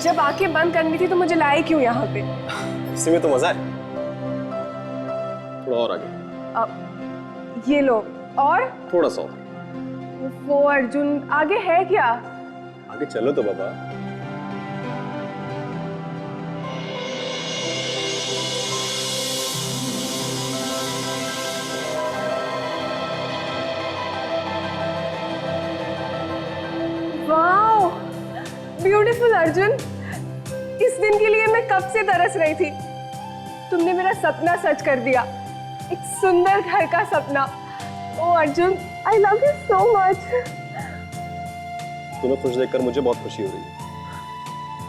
जब आंखें बंद करनी थी तो मुझे लाए क्यों यहाँ पे? इसी में तो मजा है। थोड़ा और आगे। ये लो। और थोड़ा सा और। वो अर्जुन, आगे है क्या? आगे चलो तो बाबा। Wow, beautiful Arjun. इस दिन के लिए मैं कब से तरस रही थी। तुमने मेरा सपना सच कर दिया, एक सुंदर घर का सपना। ओ Arjun, I love you so much. तुम्हें खुश देखकर मुझे बहुत खुशी हो रही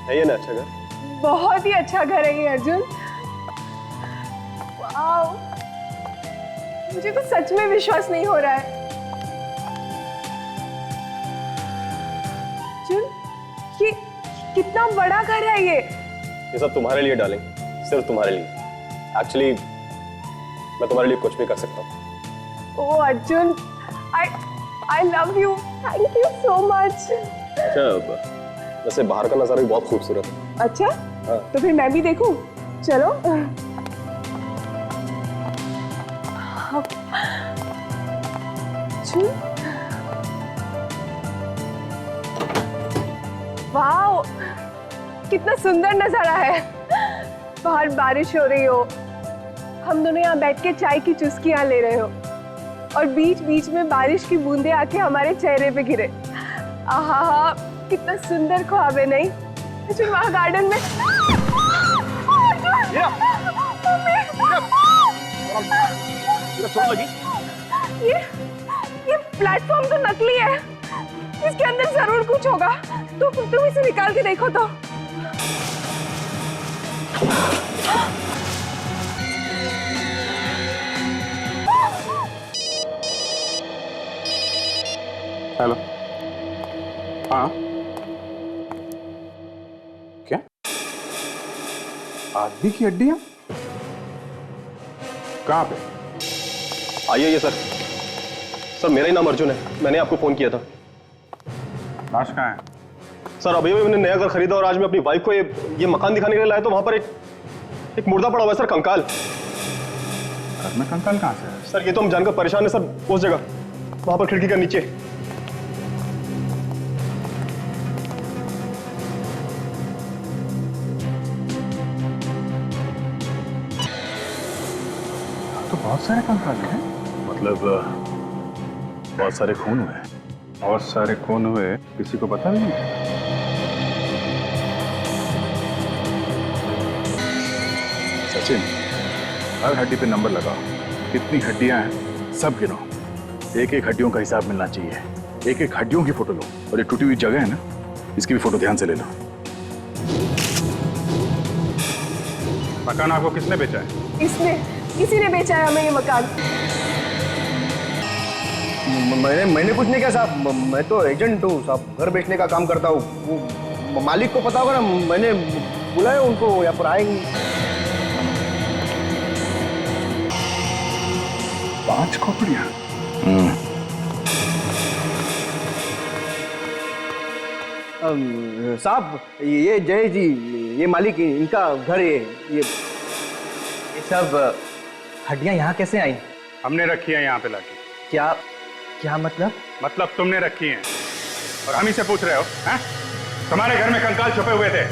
है ये ना अच्छा घर? बहुत ही अच्छा घर है ये अर्जुन। वाओ, मुझे तो सच में विश्वास नहीं हो रहा है। अर्जुन, ये कितना बड़ा घर है ये सब तुम्हारे लिए डालें, सिर्फ तुम्हारे लिए। एक्चुअली मैं तुम्हारे लिए कुछ भी कर सकता हूँ। ओ Arjun, I love you. Thank you so much. अच्छा, वैसे बाहर का नजारा भी बहुत खूबसूरत है। अच्छा? हाँ। तो फिर मैं भी देखूं? चलो। वाओ, कितना सुंदर नजारा है। बाहर बारिश हो रही हो, हम दोनों यहाँ बैठ के चाय की चुस्कियां ले रहे हो और बीच बीच में बारिश की बूंदें आके हमारे चेहरे पे गिरे। आहा, कितना सुंदर ख्वाब है नहीं? फिर वहाँ गार्डन में ये प्लेटफॉर्म तो नकली है, इसके अंदर जरूर कुछ होगा। तुम इसे निकाल के देखो तो। हेलो। हाँ, क्या आदमी की हड्डियां कहाँ पे? आइए सर। सर मेरा ही नाम अर्जुन है, मैंने आपको फोन किया था। लाश कहाँ है? सर अभी मैंने नया घर खरीदा और आज मैं अपनी वाइफ को ये मकान दिखाने के लिए लाया तो वहां पर एक मुर्दा पड़ा हुआ है सर, कंकाल। घर में कंकाल कहाँ से है? सर ये तो हम जानकर परेशान है सर, उस जगह वहां पर खिड़की के नीचे। तो बहुत सारे कंकाल हैं। मतलब बहुत सारे खून हुए। बहुत सारे खून हुए, किसी को पता भी नहीं चला। सचिन, हर हड्डी पे नंबर लगाओ, कितनी हड्डियां हैं सब गिनो। एक एक हड्डियों का हिसाब मिलना चाहिए। एक एक हड्डियों की फोटो लो, और ये टूटी हुई जगह है ना, इसकी भी फोटो ध्यान से ले लो। मकान आपको किसने बेचा है? किसी ने बेचा है हमें ये मकान। मैंने कुछ नहीं किया साहब, मैं तो एजेंट हूँ साहब, घर बेचने का काम करता हूँ। वो मालिक को पता होगा ना, मैंने बुलाया उनको, यहाँ पर आएंगे। 5 खोपड़ियाँ। साहब ये जय जी, ये मालिक, इनका घर ये सब हड्डियां यहाँ कैसे आई? हमने रखी है यहाँ पे लाके। क्या मतलब? मतलब तुमने रखी हैं और हम ही से पूछ रहे हो? हैं? तुम्हारे घर में कंकाल छुपे हुए थे।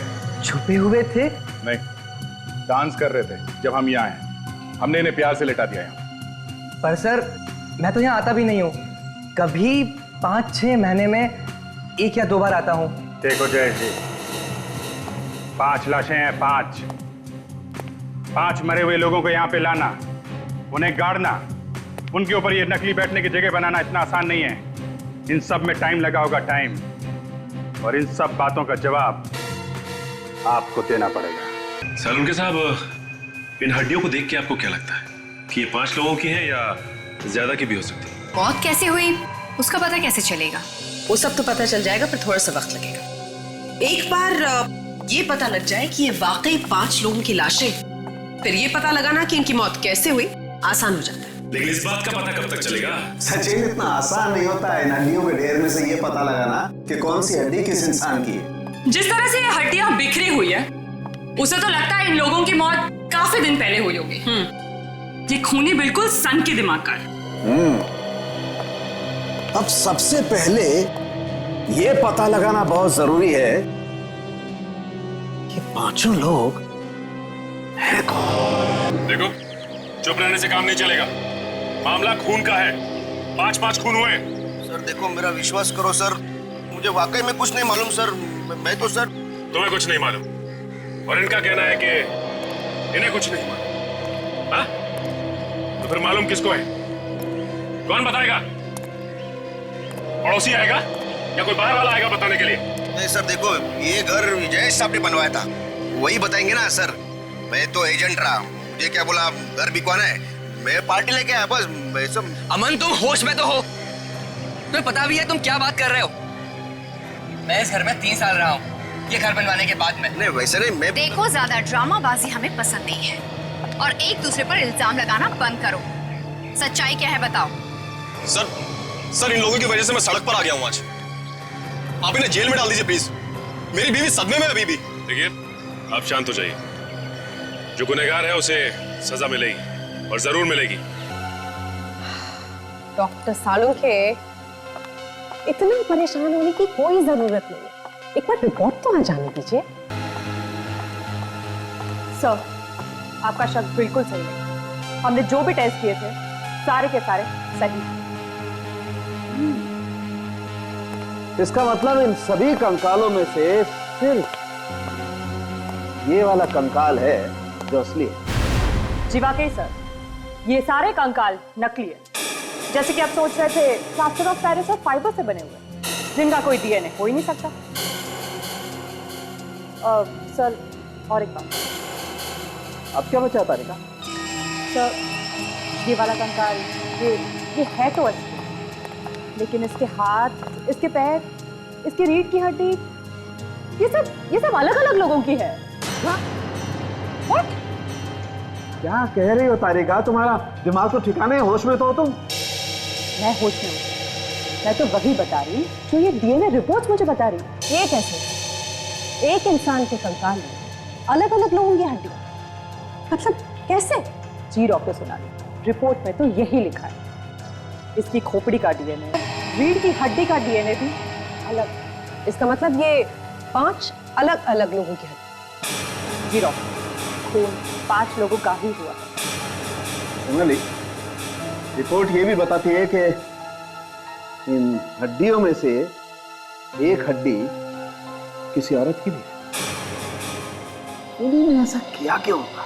छुपे हुए थे? नहीं, डांस कर रहे थे जब हम यहाँ आए। हमने इन्हें प्यार से लेटा दिया यहाँ। पर सर, मैं तो यहाँ आता भी नहीं हूँ। कभी 5-6 महीने में 1 या 2 बार आता हूँ। देखो जय जी, 5 लाशें हैं, 5 मरे हुए लोगों को यहाँ पे लाना, उन्हें गाड़ना, उनके ऊपर ये नकली बैठने की जगह बनाना इतना आसान नहीं है। इन सब में टाइम लगा होगा, टाइम। और इन सब बातों का जवाब आपको देना पड़ेगा। सालुंके साहब, इन हड्डियों को देख के आपको क्या लगता है कि ये 5 लोगों की हैं या ज्यादा की भी हो सकती है? मौत कैसे हुई उसका पता कैसे चलेगा? वो सब तो पता चल जाएगा, पर थोड़ा सा वक्त लगेगा। एक बार ये पता लग जाए कि ये वाकई 5 लोगों की लाशें, फिर ये पता लगाना कि इनकी मौत कैसे हुई आसान हो जाता है। लेकिन इस बात का पता कब तक चलेगा? सचिन, इतना आसान नहीं होता है हड्डियों के ढेर में से ये पता लगाना कि कौन सी हड्डी किस इंसान की है। जिस तरह से ये हड्डियां बिखरी हुई है उसे तो लगता है इन लोगों की मौत काफी दिन पहले हुई होगी। ये खूनी बिल्कुल सन के दिमाग का है। अब सबसे पहले ये पता लगाना बहुत जरूरी है कि पांचों लोग हैं कौन। देखो, चुप रहने से काम नहीं चलेगा। मामला खून का है। 5-5 खून हुए। सर देखो, मेरा विश्वास करो सर, मुझे वाकई में कुछ नहीं मालूम सर। मैं तो सर। तुम्हें कुछ नहीं मालूम और इनका कहना है कि इन्हें कुछ नहीं मालूम। हाँ? तो फिर मालूम किसको है? कौन बताएगा? पड़ोसी आएगा या कोई बाहर वाला आएगा बताने के लिए? नहीं सर देखो, ये घर विजय साहब ने बनवाया था, वही बताएंगे ना सर। मैं तो एजेंट रहा, मुझे क्या बोला घर भी कौन है, मैं पार्टी लेके आया बस। मैं सब। अमन, तुम होश में तो हो? तुम्हें पता भी है तुम क्या बात कर रहे हो? मैं इस घर में 3 साल रहा हूँ, ये घर बनवाने के बाद में। नहीं वैसे नहीं, मैं। देखो, ज्यादा ड्रामाबाजी हमें पसंद नहीं है और एक दूसरे पर इल्जाम लगाना बंद करो। सच्चाई क्या है बताओ। सर इन लोगों की वजह से मैं सड़क पर आ गया हूँ आज। आप इन्हें जेल में डाल दीजिए प्लीज। मेरी बीवी सदमे में अभी भी। देखिए, आप शांत हो जाइए। जो गुनहगार है उसे सजा मिलेगी और जरूर मिलेगी। डॉक्टर सालुंखे, इतना परेशान होने की कोई जरूरत नहीं है। एक बार रिपोर्ट तो आ जाने दीजिए। सर, आपका शक बिल्कुल सही है। हमने जो भी टेस्ट किए थे सारे के सारे सही हैं। इसका मतलब इन सभी कंकालों में से सिर्फ ये वाला कंकाल है जो असली है। जी वाकई सर, ये सारे कंकाल नकली है। जैसे कि आप सोच रहे थे, प्लास्टर ऑफ पेरिस और फाइबर से बने हुए, जिनका कोई डीएनए हो ही नहीं सकता। सर, और एक बात। अब क्या बचा तारिका? सर, ये वाला कंकाल ये है तो असली, लेकिन इसके हाथ, इसके पैर, इसकी रीढ़ की हड्डी, ये सब अलग अलग लोगों की है। What? क्या कह रही हो तारिका? तुम्हारा दिमाग तो ठिकाने है, होश में तो हो तुम? मैं होश में हूँ। मैं तो वही बता रही जो ये डीएनए रिपोर्ट्स मुझे बता रही। ये कैसे? एक इंसान के कंकाल में अलग अलग लोगों की हड्डियां, मतलब कैसे? जी डॉक्टर सोनाली, रिपोर्ट में तो यही लिखा है। इसकी खोपड़ी का डीएनए, रीढ़ की हड्डी का डीएनए भी अलग। इसका मतलब ये 5 अलग अलग लोगों की हड्डी। जी डॉक्टर, खून 5 लोगों का ही हुआ। सोनाली, रिपोर्ट ये भी बताती है कि इन हड्डियों में से एक हड्डी किसी औरत की भी है। उन्होंने ऐसा किया क्यों होगा?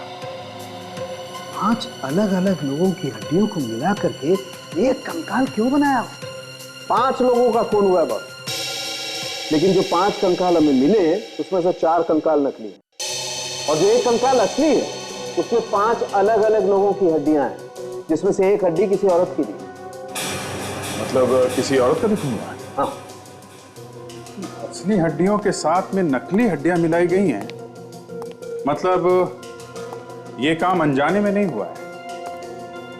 5 अलग अलग लोगों की हड्डियों को मिला करके एक कंकाल क्यों बनाया? 5 लोगों का खून हुआ है बस, लेकिन जो 5 कंकाल हमें मिले उसमें से 4 कंकाल नकली हैं, और जो एक कंकाल असली है उसमें 5 अलग अलग लोगों की हड्डियां हैं, जिसमें से एक हड्डी किसी औरत की भी। मतलब किसी औरत का भी खून हुआ है? हाँ। असली हड्डियों के साथ में नकली हड्डियां मिलाई गई हैं। मतलब ये काम अनजाने में नहीं हुआ है,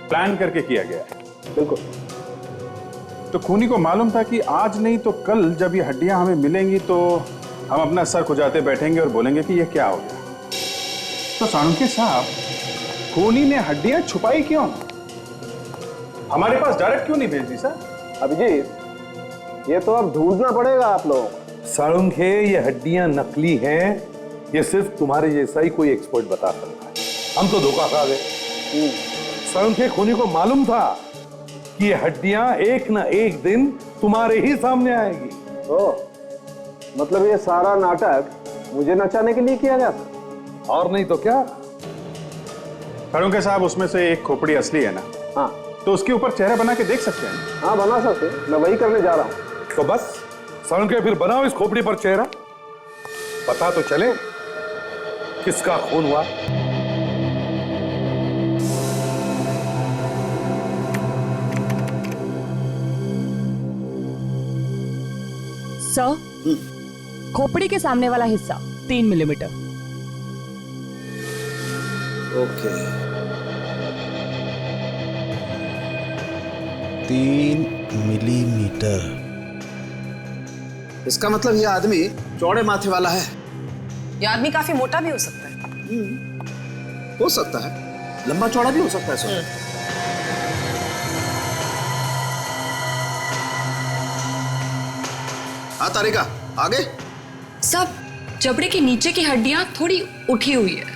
प्लान करके किया गया है। बिल्कुल। तो खूनी को मालूम था कि आज नहीं तो कल जब ये हड्डियां हमें मिलेंगी तो हम अपना सर खुजाते बैठेंगे और बोलेंगे कि ये क्या हो गया। तो सालुंखे साहब, खूनी ने हड्डियां छुपाई क्यों? हमारे पास डायरेक्ट क्यों नहीं भेज दी सर? अभिजीत, ये तो अब ढूंढना पड़ेगा आप लोगों को। सालुंखे, ये हड्डियां नकली हैं, ये सिर्फ तुम्हारे जैसा ही कोई एक्सपर्ट बता सकता है। हम तो धोखा खा गए। सालुंखे, खूनी को मालूम था कि ये हड्डियां एक ना एक दिन तुम्हारे ही सामने आएगी। ओह, मतलब ये सारा नाटक मुझे नचाने के लिए किया गया था? और नहीं तो क्या। सालुंखे साहब, उसमें से एक खोपड़ी असली है ना? हाँ। तो उसके ऊपर चेहरा बना के देख सकते हैं? हाँ, बना सकते, मैं वही करने जा रहा हूँ। तो बस सालुंखे, फिर बनाओ इस खोपड़ी पर चेहरा, पता तो चले किसका खून हुआ। सर, खोपड़ी के सामने वाला हिस्सा 3 मिलीमीटर। Okay, 3 millimetre. इसका मतलब ये आदमी चौड़े माथे वाला है। ये आदमी काफी मोटा भी हो सकता है। हो सकता है, लंबा चौड़ा भी हो सकता है सर। हाँ तारिका, आगे। सब जबड़े के नीचे की हड्डियां थोड़ी उठी हुई है।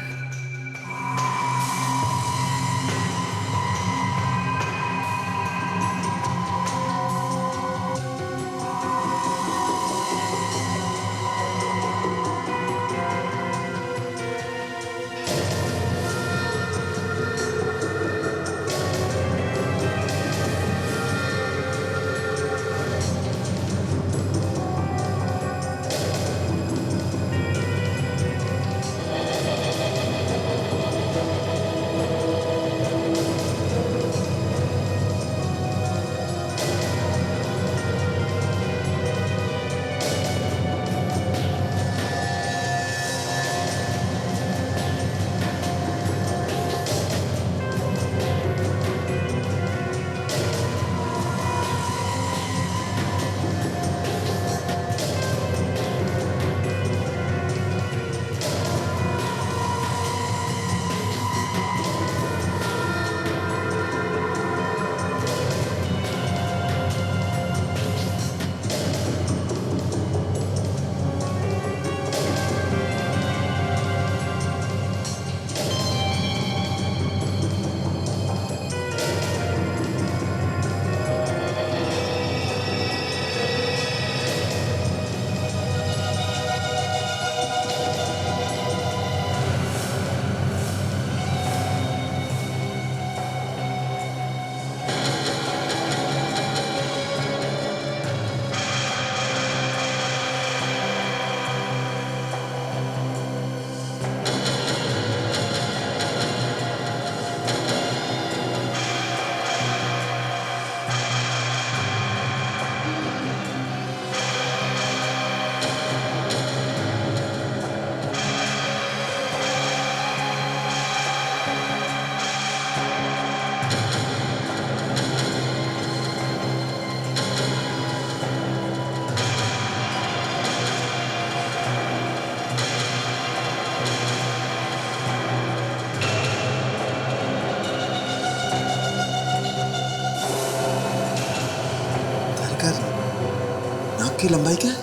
नाक की लंबाई क्या है?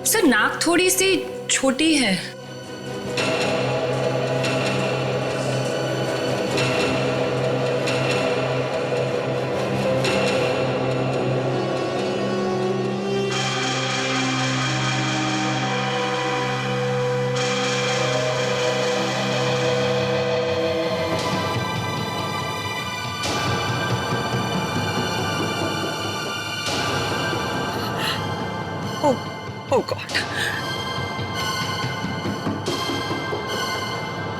सर नाक थोड़ी सी छोटी है। Oh God.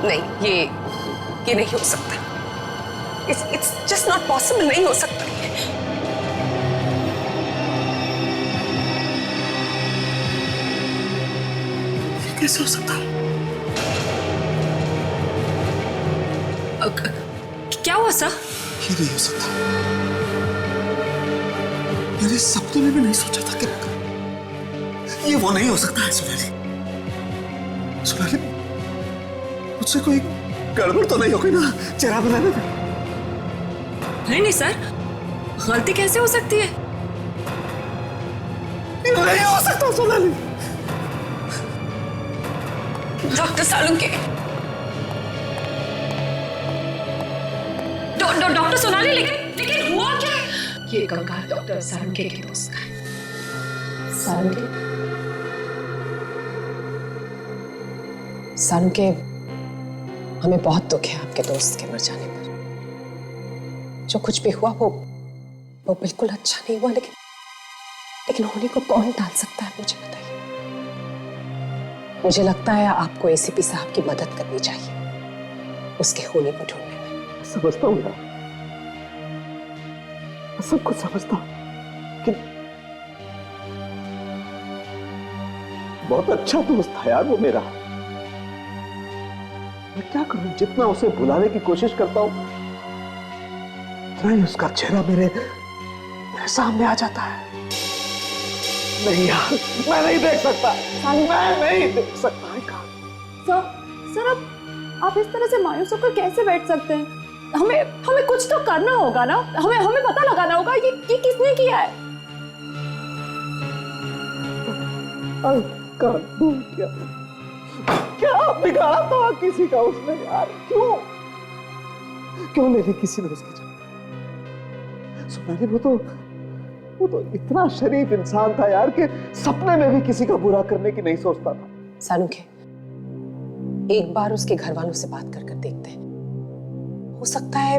नहीं, ये नहीं हो सकता। It's just not possible, नहीं हो सकता। ये कैसे हो सकता? क्या हुआ सर? ये नहीं हो सकता। मैंने सपने में भी नहीं सोचा था कि ये वो नहीं हो सकता है। सोनाली, मुझसे कोई गड़बड़ तो नहीं हो गई ना चेहरा बनाने में? नहीं सर, गलती कैसे हो सकती है? नहीं हो सकता सोनाली। डॉक्टर सालुंके, डॉक्टर सोनाली, लेकिन हुआ क्या? ये कंकाल डॉक्टर सालुंके के दोस्त का है। सालुंके, हमें बहुत दुख है आपके दोस्त के मर जाने पर। जो कुछ भी हुआ वो बिल्कुल अच्छा नहीं हुआ, लेकिन होने को कौन टाल सकता है, मुझे बताइए। मुझे लगता है आपको एसीपी साहब की मदद करनी चाहिए उसके होने को ढूंढने में। समझता हूँ यार, सब कुछ समझता हूँ, लेकिन बहुत अच्छा दोस्त था यार वो मेरा। मैं क्या करूं, जितना उसे भुलाने की कोशिश करता हूं उतना ही उसका चेहरा मेरे सामने आ जाता है। नहीं यार, मैं नहीं देख सकता, मैं नहीं देख सकता। सर आप इस तरह से मायूस होकर कैसे बैठ सकते हैं? हमें कुछ तो करना होगा ना, हमें पता लगाना होगा ये किसने किया है। क्या बिगाड़ा था किसी का उसने यार? क्यों ले ली किसी ने उसकी जान? सुनैनी, वो तो इतना शरीफ इंसान था यार कि सपने में भी किसी का बुरा करने की नहीं सोचता था। सानुखे, एक बार उसके घर वालों से बात कर देखते हैं, हो सकता है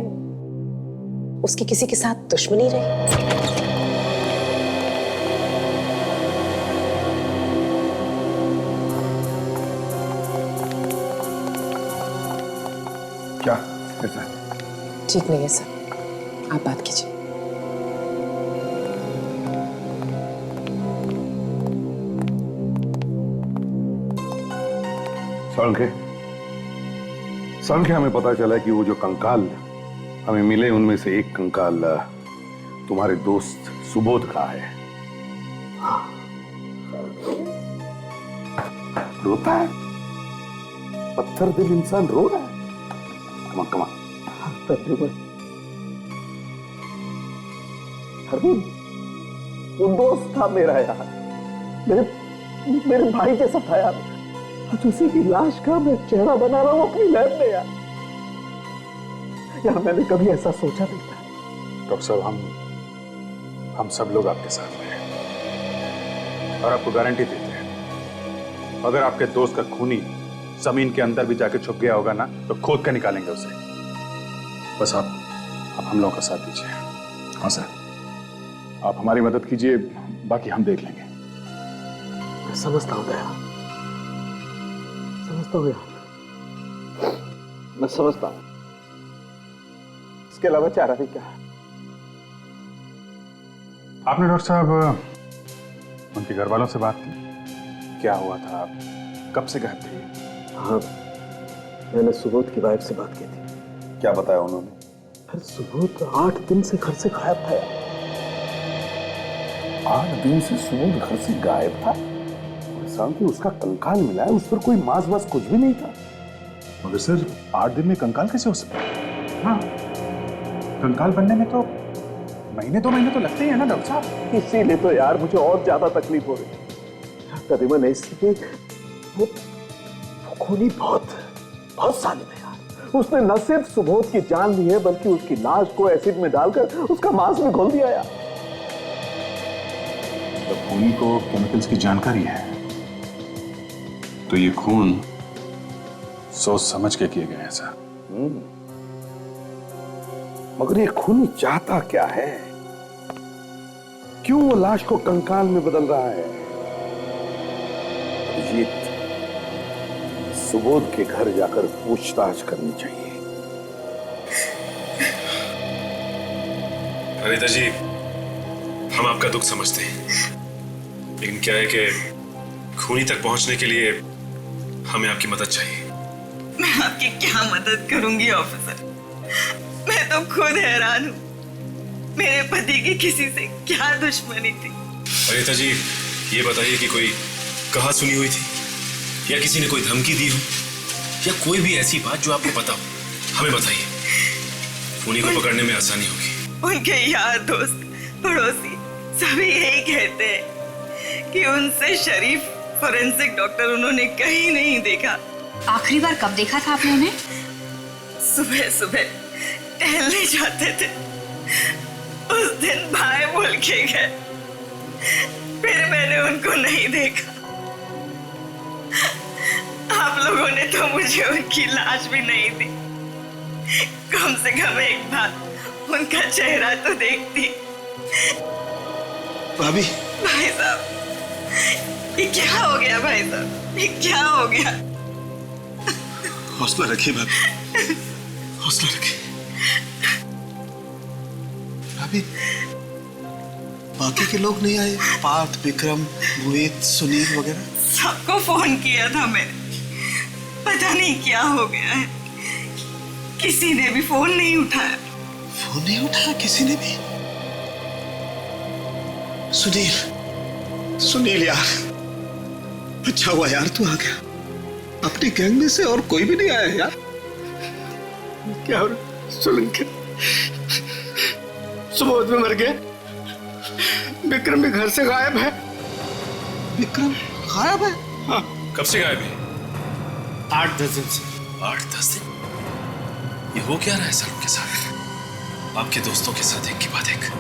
उसकी किसी के साथ दुश्मनी रही। क्या कैसा? ठीक नहीं है सर, आप बात कीजिए। संख्या हमें पता चला कि वो जो कंकाल हमें मिले उनमें से एक कंकाल तुम्हारे दोस्त सुबोध का है। रोता है, पत्थर दिल इंसान रो रहा है। कमा वो दोस्त था मेरा यार, मेरे भाई जैसा था यार। आज उसी की लाश का मैं चेहरा बना रहा हूं अपनी लैब में यार। मैंने कभी ऐसा सोचा नहीं था। डॉक्टर साहब, हम सब लोग आपके साथ हैं और आपको गारंटी देते हैं, अगर आपके दोस्त का खूनी जमीन के अंदर भी जाके छुप गया होगा ना, तो खोद कर निकालेंगे उसे। बस आप हम लोगों का साथ दीजिए। हाँ सर, आप हमारी मदद कीजिए, बाकी हम देख लेंगे। मैं समझता हूँ यार, मैं समझता हूँ। इसके अलावा चारा भी क्या है? आपने डॉक्टर साहब उनके घर वालों से बात की? क्या हुआ था, कब से गायब थे? हाँ, मैंने सुबोध की वाइफ से बात की थी। क्या बताया उन्होंने? फिर सुबोध 8 दिन से घर से गायब था यार। 8 दिन से सुबोध घर से गायब था? कि उसका कंकाल मिला है, उस पर कोई मांस वास कुछ भी नहीं था। मगर सर 8 दिन में कंकाल कैसे हो सकता है? हाँ, कंकाल बनने में तो महीने 2 महीने तो लगते ही है ना डॉक्टर साहब। इसीलिए तो यार मुझे और ज्यादा तकलीफ हो रही है करीबन, इसलिए वो खूनी बहुत सालिम है यार। उसने न सिर्फ सुबोध की जान ली है, बल्कि उसकी लाश को एसिड में डालकर उसका मांस में घोल दिया यार। तो खूनी को केमिकल्स की जानकारी है, तो ये खून सोच समझ के किए गए हैं सर। मगर ये खूनी चाहता क्या है? क्यों वो लाश को कंकाल में बदल रहा है? अभिजीत, सुबोध के घर जाकर पूछताछ करनी चाहिए। अनिता जी, हम आपका दुख समझते हैं, लेकिन क्या है कि खूनी तक पहुंचने के लिए हमें आपकी मदद चाहिए। मैं आपकी क्या मदद करूंगी ऑफिसर? मैं तो खुद हैरान हूँ, मेरे पति की किसी से क्या दुश्मनी थी? अनिता जी, ये बताइए कि कोई कहा सुनी हुई थी, या किसी ने कोई धमकी दी हो, या कोई भी ऐसी बात जो आपको पता हो, हमें बताइए। खूनी को पकड़ने में आसानी होगी। उनके यार, दोस्त, पड़ोसी सभी यही कहते हैं कि उनसे शरीफ फॉरेंसिक डॉक्टर उन्होंने कहीं नहीं देखा। आखिरी बार कब देखा था आपने उन्हें? सुबह सुबह टहलने जाते थे, उस दिन भाई बोल के गए, फिर मैंने उनको नहीं देखा। आप लोगों ने तो मुझे उनकी लाश भी नहीं दी, कम से कम एक बार उनका चेहरा तो देखती। भाभी, भाई साहब, ये क्या हो गया भाई साहब, ये क्या हो गया? हौसला रखिए भाभी, हौसला रखिए। भाभी, बाकी के लोग नहीं आए? पार्थ, विक्रम, मोहित, सुनील वगैरह? सबको फोन किया था मैंने, पता नहीं क्या हो गया है, किसी ने भी फोन नहीं उठाया। फोन नहीं उठाया किसी ने भी? सुनील, सुनील यार, अच्छा हुआ यार तू आ गया। अपनी गैंग में से और कोई भी नहीं आया यार। क्या हो रहा? सोलंकी सुबोध में मर गया। विक्रम भी घर से गायब है। विक्रम गायब है? हाँ। कब से गायब है? 8-10 दिन से। 8-10 दिन? ये हो क्या रहा है सालों के साथ? आपके दोस्तों के साथ एक के बाद एक।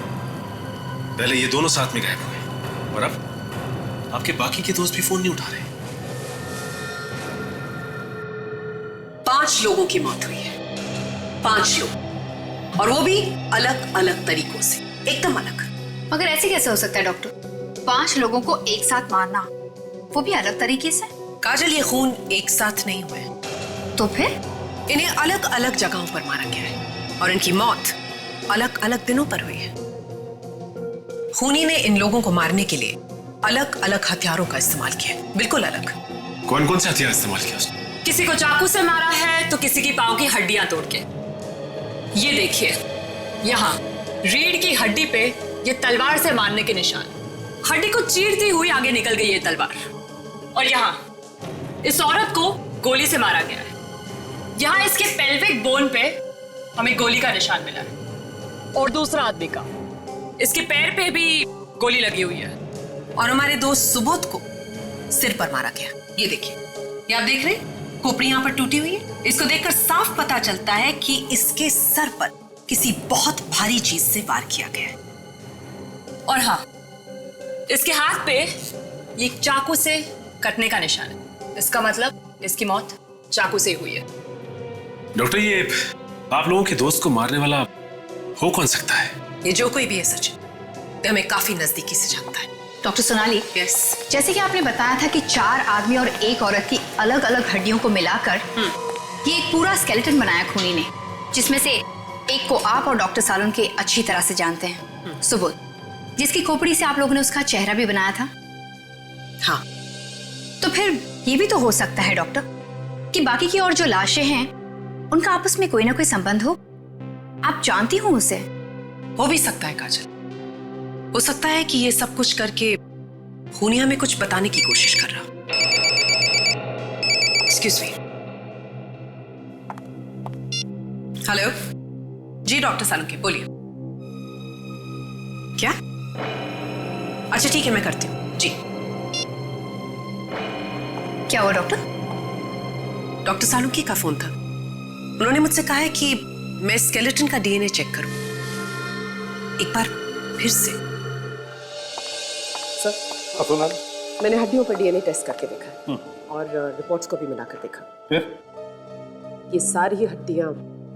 पहले ये दोनों साथ में गायब हुए और अब आपके बाकी के दोस्त भी फोन नहीं उठा रहे। 5 लोगों की मौत हुई है। 5 लोग, और वो भी अलग अलग तरीकों से, एकदम अलग। मगर ऐसे कैसे हो सकता है डॉक्टर? 5 लोगों को एक साथ मारना, वो भी अलग तरीके से? काजल, ये खून एक साथ नहीं हुए। तो फिर इन्हें अलग अलग जगहों पर मारा गया है और इनकी मौत अलग अलग दिनों पर हुई है। खूनी ने इन लोगों को मारने के लिए अलग अलग हथियारों का इस्तेमाल किया, बिल्कुल अलग। कौन कौन से हथियार इस्तेमाल किया उसने? किसी को चाकू से मारा है तो किसी की पांव की हड्डियां तोड़ के। ये देखिए, यहाँ रीढ़ की हड्डी पे ये तलवार से मारने के निशान। हड्डी को चीरती हुई आगे निकल गई ये तलवार। और यहाँ इस औरत को गोली से मारा गया है। यहाँ इसके पेल्विक बोन पे हमें गोली का निशान मिला है। और दूसरा आदमी का, इसके पैर पे भी गोली लगी हुई है। और हमारे दोस्त सुबोध को सिर पर मारा गया। ये देखिए, ये आप देख रहे हैं, खोपड़ी यहाँ पर टूटी हुई है। इसको देखकर साफ पता चलता है कि इसके सर पर किसी बहुत भारी चीज से वार किया गया है। और हाँ, इसके हाथ पे ये चाकू से कटने का निशान है। इसका मतलब इसकी मौत चाकू से हुई है। डॉक्टर, ये आप लोगों के दोस्त को मारने वाला हो कौन सकता है? ये जो कोई भी है सचिन, तो हमें काफी नजदीकी से जानता है। डॉक्टर सोनाली, यस, जैसे कि आपने बताया था कि 4 आदमी और एक औरत की अलग अलग हड्डियों को मिलाकर ये एक पूरा स्केलेटन बनाया खूनी ने, जिसमें से एक को आप और डॉक्टर सालुंके अच्छी तरह से जानते हैं, सुबोध, जिसकी खोपड़ी से आप लोगों ने उसका चेहरा भी बनाया था। हाँ, तो फिर ये भी तो हो सकता है डॉक्टर कि बाकी की और जो लाशें हैं उनका आपस में कोई ना कोई संबंध हो। आप जानती हो उसे? हो भी सकता है काजल। हो सकता है कि ये सब कुछ करके खूनी हमें कुछ बताने की कोशिश कर रहा। Excuse me. हेलो जी, डॉक्टर सालुंके बोलिए। क्या? अच्छा ठीक है, मैं करती हूँ जी। क्या हुआ डॉक्टर? डॉक्टर सालुंके का फोन था। उन्होंने मुझसे कहा है कि मैं स्केलेटन का डीएनए चेक करूं एक बार फिर से। सर, सुना, मैंने हड्डियों पर डीएनए टेस्ट करके देखा और रिपोर्ट्स को भी मिलाकर देखा। फिर ये सारी हड्डियां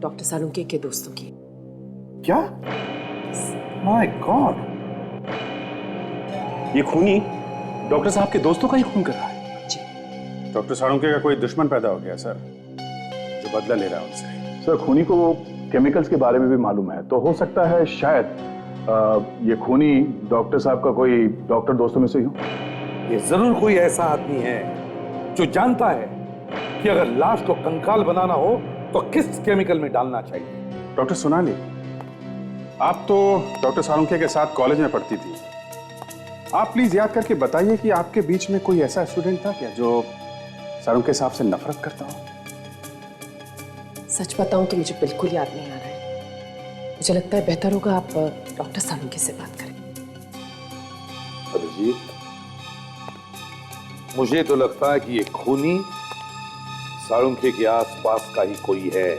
डॉक्टर सालुंके के दोस्तों की। क्या? माय गॉड, ये खूनी डॉक्टर साहब के दोस्तों का ही खून कर रहा है। डॉक्टर सालुंके का कोई दुश्मन पैदा हो गया सर, जो बदला ले रहा है उनसे। सर, खूनी को केमिकल्स के बारे में भी मालूम है, तो हो सकता है शायद ये खूनी डॉक्टर साहब का कोई डॉक्टर दोस्तों में से ही हो। ये जरूर कोई ऐसा आदमी है जो जानता है कि अगर लाश को कंकाल बनाना हो तो किस केमिकल में डालना चाहिए। डॉक्टर सोनाली, आप तो डॉक्टर सालुंके के साथ कॉलेज में पढ़ती थी। आप प्लीज याद करके बताइए कि आपके बीच में कोई ऐसा स्टूडेंट था क्या जो सालुंके साहब से नफरत करता हो? सच बताऊं तो मुझे बिल्कुल याद नहीं आ रहा है। मुझे लगता है बेहतर होगा आप डॉक्टर सालुंके से बात करें। अभिजीत, मुझे तो लगता है कि ये खूनी सालुंके के आसपास का ही कोई है,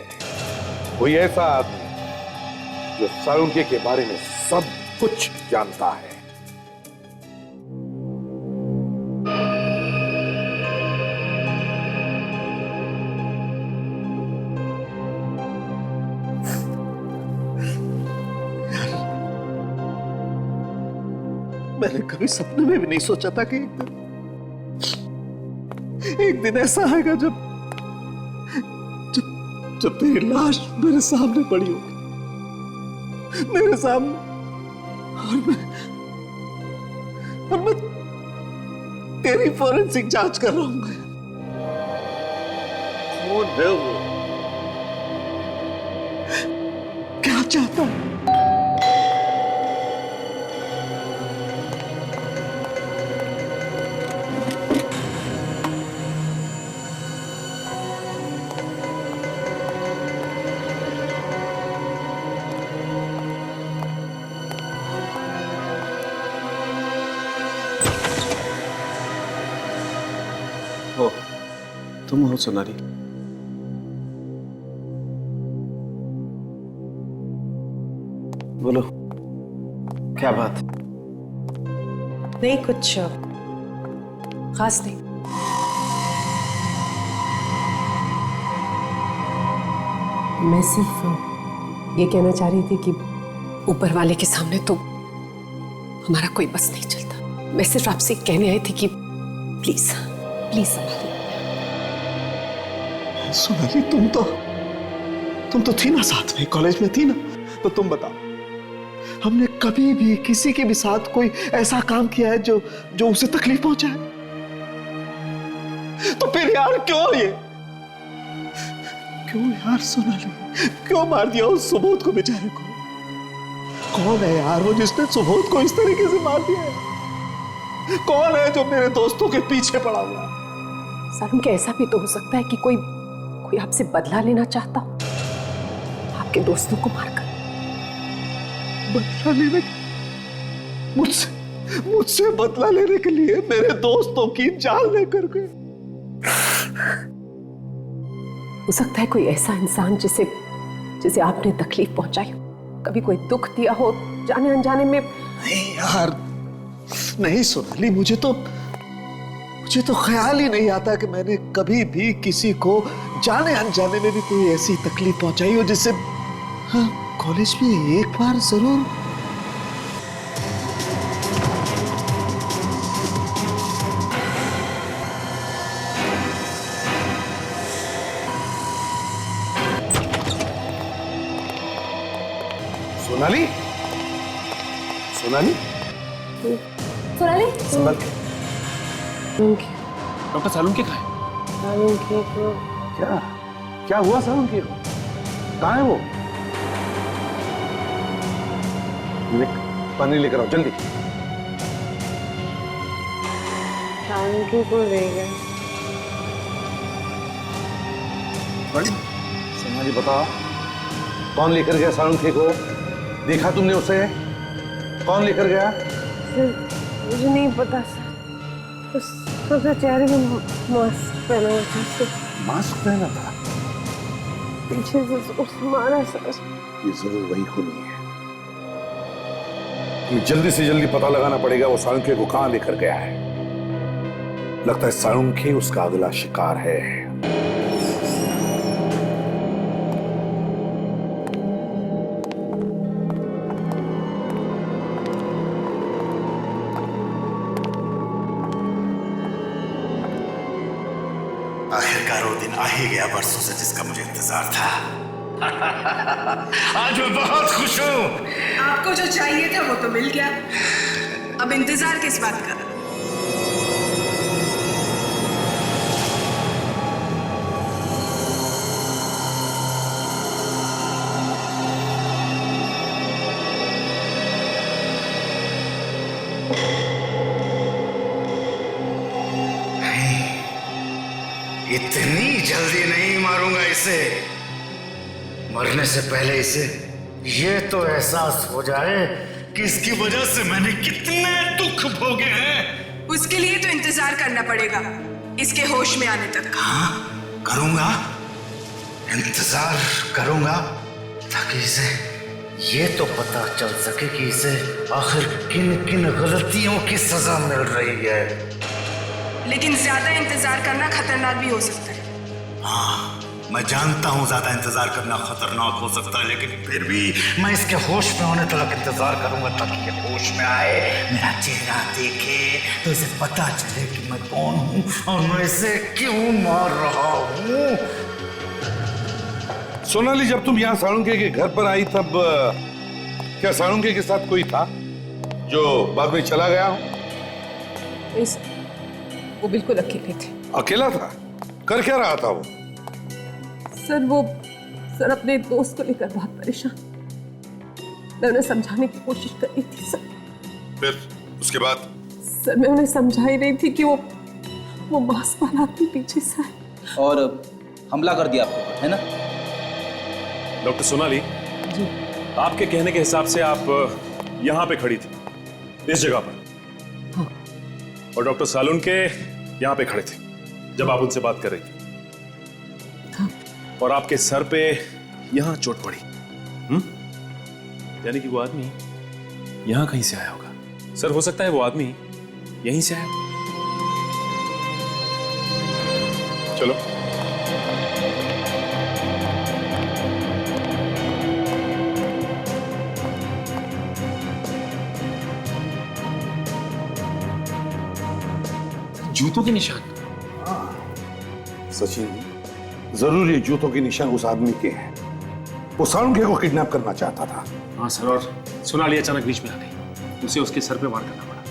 कोई ऐसा आदमी जो सालुंके के बारे में सब कुछ जानता है। मैंने कभी सपने में भी नहीं सोचा था कि एक दिन ऐसा आएगा जब जब जब तेरी लाश मेरे सामने पड़ी होगी, मेरे सामने, और मैं तेरी फॉरेंसिक जांच कर रहा हूं। कौन है वो? क्या चाहता है? तुम हो सोनाली? बोलो, क्या बात? नहीं, कुछ खास नहीं। मैं सिर्फ ये कहना चाह रही थी कि ऊपर वाले के सामने तो हमारा कोई बस नहीं चलता। मैं सिर्फ आपसे कहने आई थी कि प्लीज प्लीज संभालिए। सोनाली, तुम तो थी ना साथ में, कॉलेज में थी ना, तो तुम बताओ, हमने कभी भी किसी के भी साथ कोई ऐसा काम किया है जो उसे तकलीफ पहुंचाए? तो फिर यार क्यों यार सोनाली, क्यों मार दिया उस सुबोध को बेचारे को? कौन है यार वो जिसने सुबोध को इस तरीके से मार दिया है? कौन है जो मेरे दोस्तों के पीछे पड़ा हुआ? सारुण, क्या ऐसा भी तो हो सकता है कि कोई आपसे बदला लेना चाहता हो, आपके दोस्तों को मारकर? बदला लेने? मुझसे बदला लेने के लिए मेरे दोस्तों की जान लेकर गए? हो सकता है कोई ऐसा इंसान जिसे आपने तकलीफ पहुंचाई हो, कभी कोई दुख दिया हो जाने अनजाने में। नहीं यार, नहीं सोनाली, मुझे तो ख्याल ही नहीं आता कि मैंने कभी भी किसी को जाने अनजाने में भी कोई ऐसी तकलीफ पहुंचाई हो जिससे, हाँ, कॉलेज में एक बार जरूर। सोनाली, सोनाली, सोनाली, संभल के। डॉक्टर सालुंखे कहाँ है? क्या हुआ सालुंखे को? कहाँ है वो? पानी लेकर आओ जल्दी। सालुंखे को ले गए। सोनाली, बताओ, कौन लेकर गया सालुंखे को? देखा तुमने उसे? कौन लेकर गया? सर, मुझे नहीं पता सर। उसके चेहरे में मास्क पहना हुआ था सर। मास्क पहना था? पीछे से उसने मारा सर। ये जरूर वही खूनी है। हमें जल्दी से जल्दी पता लगाना पड़ेगा वो सालुंखे को कहां लेकर गया है। लगता है सालुंखे उसका अगला शिकार है। आखिरकार वो दिन आ ही गया बरसों से जिसका मुझे इंतजार था। आज मैं बहुत खुश हूँ। आपको जो चाहिए था वो तो मिल गया, अब इंतजार किस बात का? इतनी जल्दी नहीं मारूंगा इसे। मरने से पहले इसे ये तो एहसास हो जाए कि इसकी वजह से मैंने कितने दुख भोगे हैं। उसके लिए तो इंतजार करना पड़ेगा, इसके होश में आने तक। हाँ, करूंगा, इंतजार करूंगा, ताकि इसे ये तो पता चल सके कि इसे आखिर किन किन गलतियों की सजा मिल रही है। लेकिन ज्यादा इंतजार करना खतरनाक भी हो सकता है। हाँ, मैं जानता हूँ ज्यादा इंतजार करना खतरनाक हो सकता है, लेकिन फिर भी मैं इसके होश में होने तक इंतजार करूंगा, ताकि ये होश में आए, मेरा चेहरा देखे, तो इसे पता चले कि मैं कौन हूँ और मैं इसे क्यों मार रहा हूँ। सोनाली, जब तुम यहाँ सालुंखे के घर पर आई तब क्या सालुंखे के साथ कोई था जो बाद में चला गया हो? वो बिल्कुल अकेले थे। अकेला था? कर क्या रहा था वो? सर अपने दोस्त को लेकर बहुत परेशान। मैं उन्हें समझाने की कोशिश कर रही थी सर। फिर उसके बाद? सर, मैं उन्हें समझा ही रही थी कि वो मास्क वाला आदमी पीछे से है और हमला कर दिया आपको, है ना? डॉक्टर सोनाली जी, आपके कहने के हिसाब से आप यहाँ पे खड़ी थी, इस जगह पर। हाँ। और डॉक्टर सालुंखे यहाँ पे खड़े थे जब आप उनसे बात कर रही थी। और आपके सर पे यहां चोट पड़ी। यानी कि वो आदमी यहां कहीं से आया होगा। सर, हो सकता है वो आदमी यहीं से आया। चलो। जूतों के निशान। सचिन, जरूर ये जूतों के निशान उस आदमी के हैं। वो साळुंखे को किडनैप करना चाहता था। हाँ सर, और सोनाली अचानक बीच में आ गई, उसे उसके सर पे वार करना पड़ा।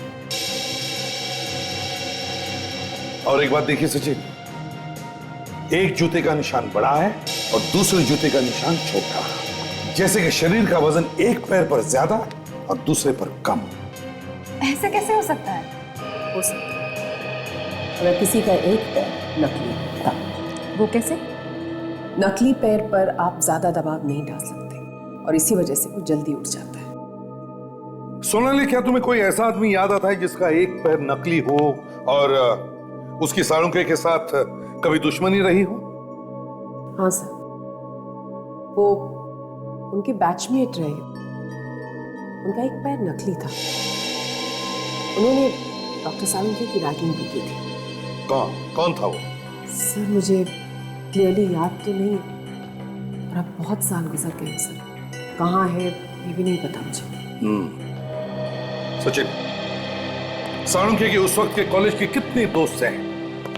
और एक बात देखिए सचिन, एक जूते का निशान बड़ा है और दूसरे जूते का निशान छोटा। जैसे कि शरीर का वजन एक पैर पर ज्यादा और दूसरे पर कम। ऐसा कैसे हो सकता है? हो सकता है अगर किसी का एक पैर नकली था। वो कैसे? नकली पैर पर आप ज्यादा दबाव नहीं डाल सकते और इसी वजह से वो जल्दी उठ जाता है। सोनाली, क्या तुम्हें कोई ऐसा आदमी याद आता है जिसका एक पैर नकली हो और उसकी साळुंखे के साथ कभी दुश्मनी रही हो? हाँ सर, वो उनके बैचमेट रहे। उनका एक पैर नकली था। उन्होंने डॉक्टर साळुंखे की रैगिंग भी की थी। कौन था वो? सर, मुझे क्लियरली याद तो नहीं और अब बहुत साल गुजर गए हैं सर। कहाँ है ये भी नहीं पता मुझे। सचिन, साळुंखे के उस वक्त के कॉलेज के कितने दोस्त हैं?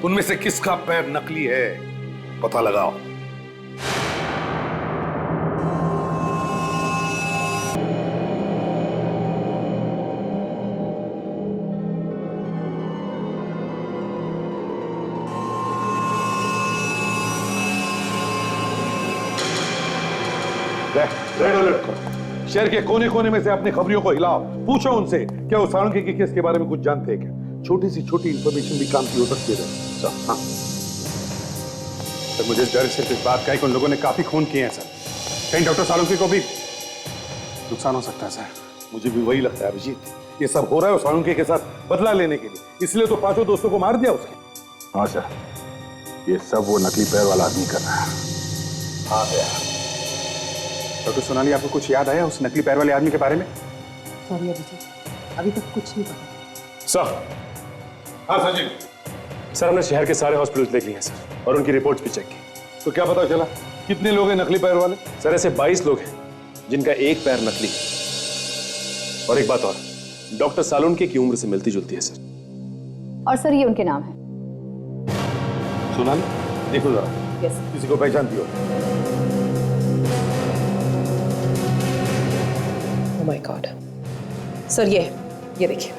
उनमें से किसका पैर नकली है, पता लगाओ। रेड अलर्ट करो। शहर के कोने कोने में से अपनी खबरियों को हिलाओ। पूछो उनसे क्या वो साळुंखे के केस के बारे में कुछ जानते हैं क्या? छोटी सी छोटी इंफॉर्मेशन भी काम की हो सकती है। हाँ। तो मुझे डर सिर्फ इस बात का है कि उन लोगों ने काफी खून किए हैं सर। कहीं डॉक्टर साळुंखे को भी नुकसान हो सकता है सर। मुझे भी वही लगता है अभिजीत। ये सब हो रहा है साळुंखे के साथ बदला लेने के लिए, इसलिए तो पांचों दोस्तों को मार दिया उसके। हाँ सर, ये सब वो नकली पैर वाला आदमी कर रहा है। हाँ भैया। डॉक्टर सोनाली, आपको कुछ याद आया उस नकली पैर वाले आदमी के बारे में? सॉरी अभिजीत, अभी तक कुछ नहीं पता। सर। हाँ सचिन। सर, हमने शहर के सारे हॉस्पिटल देख लिए हैं सर, और उनकी रिपोर्ट्स भी चेक की। तो क्या पता चला कितने लोग हैं नकली पैर वाले? सर, ऐसे 22 लोग हैं जिनका एक पैर नकली है। और एक बात और, डॉक्टर साळुंखे की उम्र से मिलती जुलती है सर। और सर, ये उनके नाम है। सोनाली, देखो जरा, किसी को पहचानती हो? Oh my God. सर, ये देखिए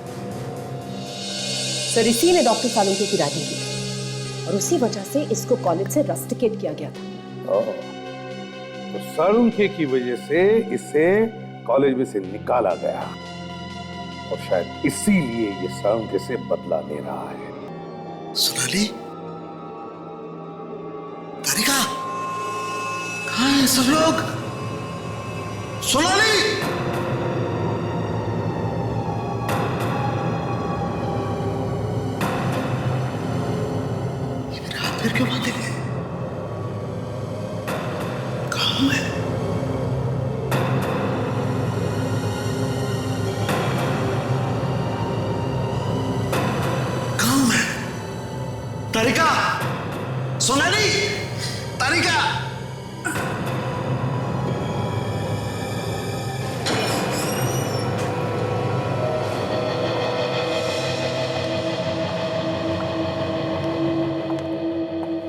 सर, इसी ने डॉक्टर साळुंखे की रैगिंग की थी और उसी वजह से इसको कॉलेज से रस्टिकेट किया गया था। तो साळुंखे की वजह से इसे कॉलेज में से निकाला गया और शायद इसीलिए ये साळुंखे से बदला ले रहा है। सोनाली, तारिका, कहाँ हैं सब लोग? सोनाली! ये मेरे हाथ पैर क्यों बांधे गए? कहाँ हूं मैं? कहाँ हूं मैं? तारिका! सोनाली! तारिका!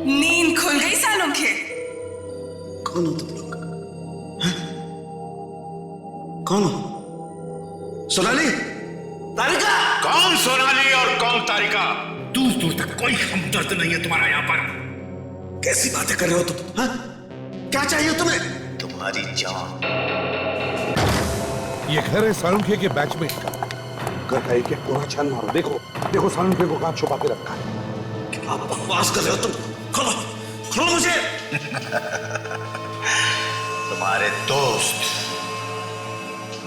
नींद खुल गई साळुंखे? कौन हो तुम लोग? हैं? कौन हो? सोनाली? तारिका! कौन सोनाली और कौन तारिका? दूर दूर तक कोई हमदर्द नहीं है तुम्हारा यहाँ पर। कैसी बातें कर रहे हो तुम? हाँ? क्या चाहिए तुम्हें? तुम्हारी जान। ये घर है साळुंखे के बैचमेट का। घर का एक एक कोना छान मारो। देखो देखो साळुंखे को कहाँ छुपा के रखा है। क्या बकवास कर रहे हो तुम? खोलो खोलो मुझे। तुम्हारे दोस्त,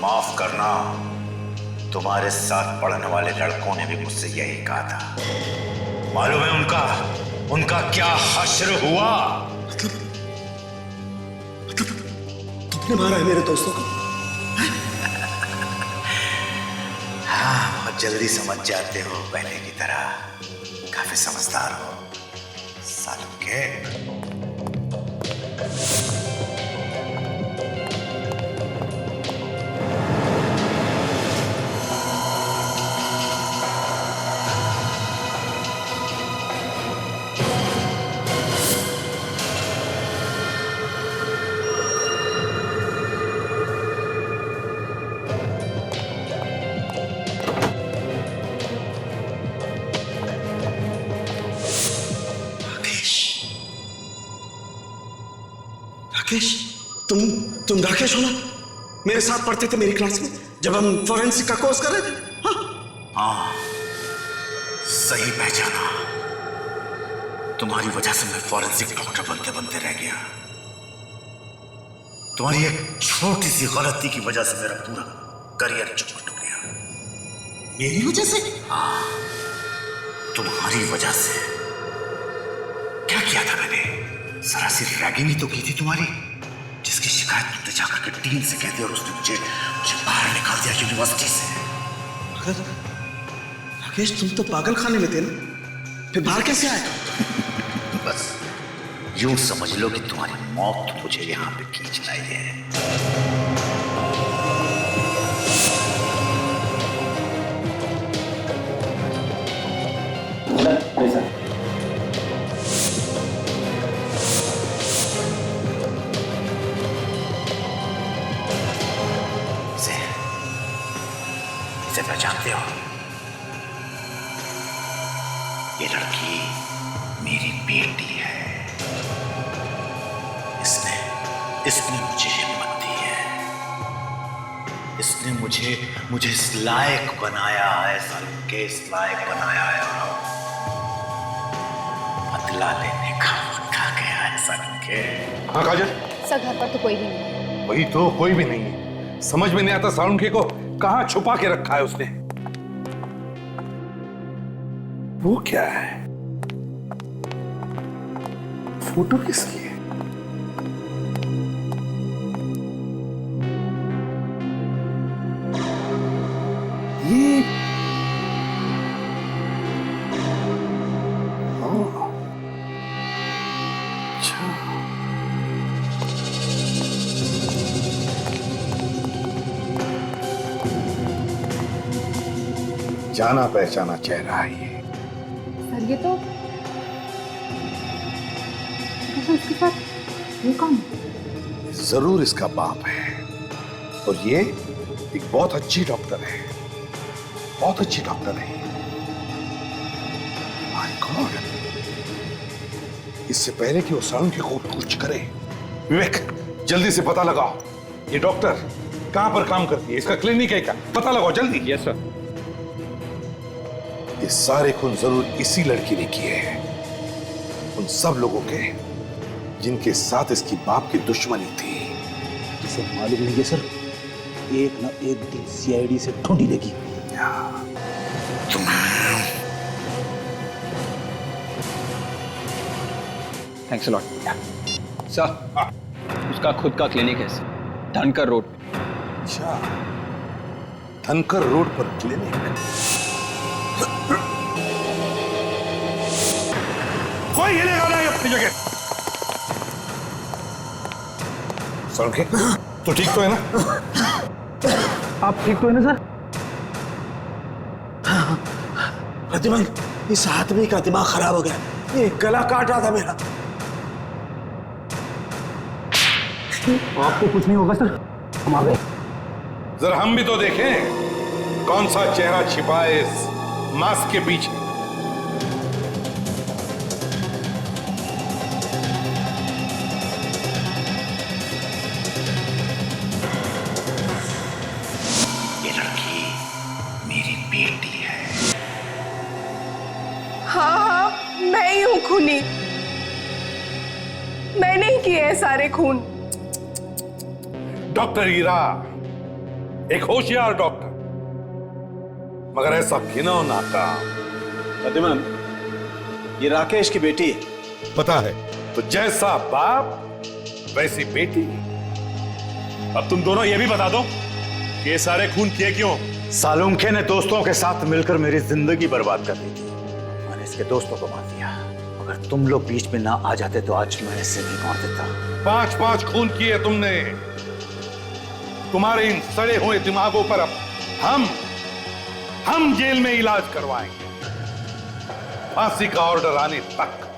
माफ करना, तुम्हारे साथ पढ़ने वाले लड़कों ने भी मुझसे यही कहा था। मालूम है उनका क्या हश्र हुआ? किसने मारा है मेरे दोस्तों को? हाँ, बहुत जल्दी समझ जाते हो, पहले की तरह काफी समझदार हो सालों के। राकेश, तुम राकेश हो ना? मेरे साथ पढ़ते थे मेरी क्लास में जब हम फॉरेंसिक का कोर्स कर रहे थे। हाँ, सही पहचाना। तुम्हारी वजह से मैं फॉरेंसिक डॉक्टर बनते बनते रह गया। तुम्हारी एक छोटी सी गलती की वजह से मेरा पूरा करियर चौपट हो गया। मेरी वजह से? हाँ, तुम्हारी वजह से। क्या किया था मैंने? सरासर रैगिंग ही तो की थी तुम्हारी, जिसकी शिकायत तुमने जाकर के डीन से कह दी और उसने मुझे बाहर निकाल दिया यूनिवर्सिटी से। राकेश, तुम तो पागल खाने में थे ना, फिर बाहर कैसे आए? बस यूं समझ लो कि तुम्हारी मौत मुझे यहां पे खींच लाई है। इसे पहचानते हो? ये लड़की मेरी बेटी है। इसने मुझे हिम्मत दी है। इसने मुझे इस लायक बनाया है, सालों के इस लायक बनाया है। बदला लेने का वक्त आ गया है सालों के। हाँ काजल? सर घर पर तो कोई भी नहीं। वही तो, कोई भी नहीं है। समझ में नहीं आता सालुंखे को कहां छुपा के रखा है उसने। वो क्या है? फोटो किसकी है? ये अच्छा, जाना पहचाना चेहरा है ये। सर ये तो इसके साथ ये कौन? जरूर इसका बाप है, और ये एक बहुत अच्छी डॉक्टर है, बहुत अच्छी डॉक्टर है। माय गॉड, इससे पहले कि वो सालुंखे को कुछ करे, विवेक जल्दी से पता लगाओ ये डॉक्टर कहां पर काम करती है, इसका क्लिनिक है क्या, पता लगाओ जल्दी। Yes sir. ये सारे खून जरूर इसी लड़की ने किए हैं, उन सब लोगों के जिनके साथ इसकी बाप की दुश्मनी थी। जिसे मालूम नहीं है सर, एक ना एक दिन सीआईडी से ढूंढी लेगी। Thanks a lot sir. उसका खुद का क्लिनिक है सर, धनकर रोड। अच्छा, धनकर रोड पर क्लिनिक। कोई हिलेगा नहीं अपनी जगह। सालुंखे, तो ठीक तो है ना? आप ठीक तो है ना सर? प्रतिमान, इस आदमी का दिमाग खराब हो गया, ये गला काट रहा था मेरा। आपको कुछ नहीं होगा सर, हम आ गए। जरा हम भी तो देखें कौन सा चेहरा छिपा है इस मास्क के पीछे। ये लड़की मेरी बेटी है। हाँ, मैं ही हूं खूनी। मैंने ही किए हैं सारे खून। डॉक्टर हीरा एक होशियार डॉक्टर, मगर ऐसा घिनौना नाकाम। प्रतिमान, ये राकेश की बेटी है। पता है, तो जैसा बाप वैसी बेटी। अब तुम दोनों ये भी बता दो कि ये सारे खून किए क्यों? सालुंखे ने दोस्तों के साथ मिलकर मेरी जिंदगी बर्बाद कर दी थी। मैंने इसके दोस्तों को मार दिया। अगर तुम लोग बीच में ना आ जाते तो आज मैं इसे भी मार देता। 5-5 खून किए तुमने। तुम्हारे इन सड़े हुए दिमागों पर अब हम जेल में इलाज करवाएंगे, फांसी का ऑर्डर आने तक।